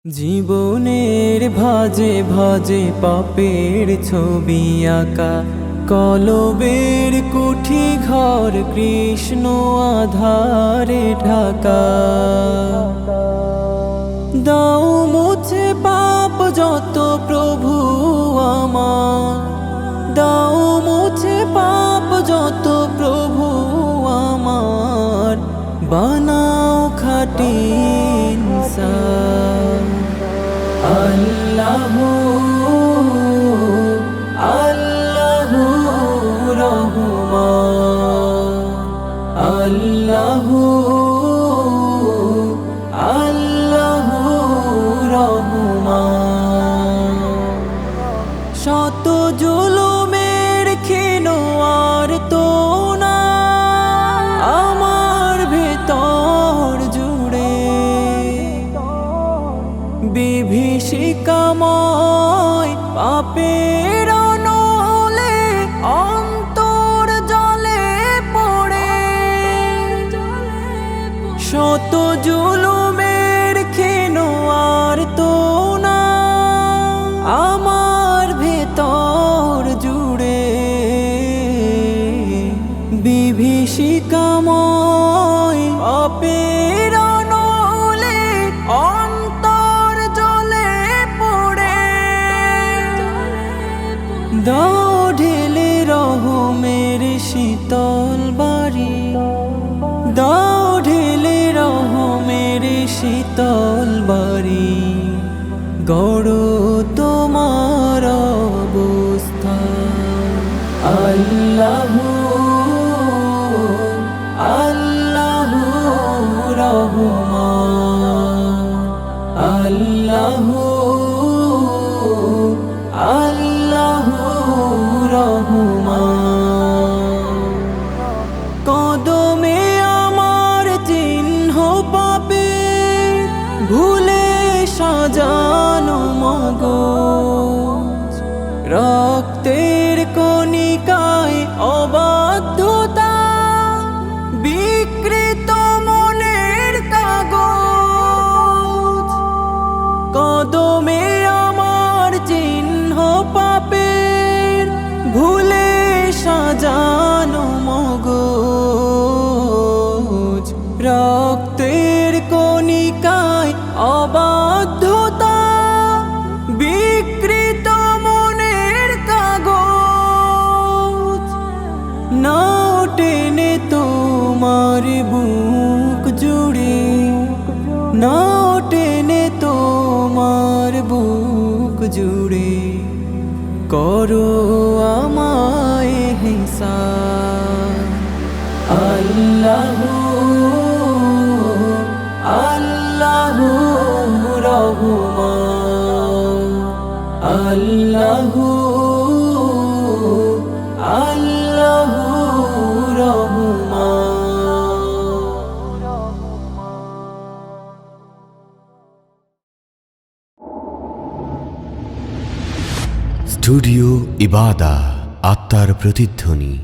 জীবনের ভাজে ভাজে পাপের ছবি আঁকা, কলবের কুঠি ঘর কৃষ্ণ আধারে ঢাকা। দাও মুছে পাপ যত প্রভু আমার, দাও মুছে পাপ যত প্রভু আমার, বানাও খাঁটি ইনসান। আল্লাহু আল্লাহু রহমান, আল্লাহু আল্লাহু রহমান। শত জুলুমের খেলোয়ার তো না আমার ভেতর জুড়ে, বিভীষিকাময় পাপের নলে অন্তর জলে পড়ে। শত জুলুমের খেলোয়ার তো না আমার ভেতর জুড়ে, বিভীষিকাময় পাপের নলে অন্তর জলে পড়ে। দাও ঢেলে রহমের শীতল বাড়ি, দাও ঢেলে রহমের শীতল বাড়ি, গড়ো তোমার অবস্থান। আল্লাহু আল্লাহু রহমান, আল্লাহু আল্লাহু রহমান। কদমে আমার চিহ্ন পাবে ভুলে সাজানো মগজ, রক্তের কণিকায় অবাধ্যতা বিকৃত মনের কাগজ। কদমে আমার চিহ্ন পাপের ভুলে সাজানো মগজ, রক্তের কণিকায় অবাধ্যতা বিকৃত মনের কাগজ। নাও টেনে তোমার বুক জুড়ে, নাও টেনে তোমার বুক জুড়ে, করো আমায় হিসাব। আল্লাহু আল্লাহু রহমান, আল্লাহু আল্লাহু রহমান। স্টুডিও ইবাদা, আত্মার প্রতিধ্বনি।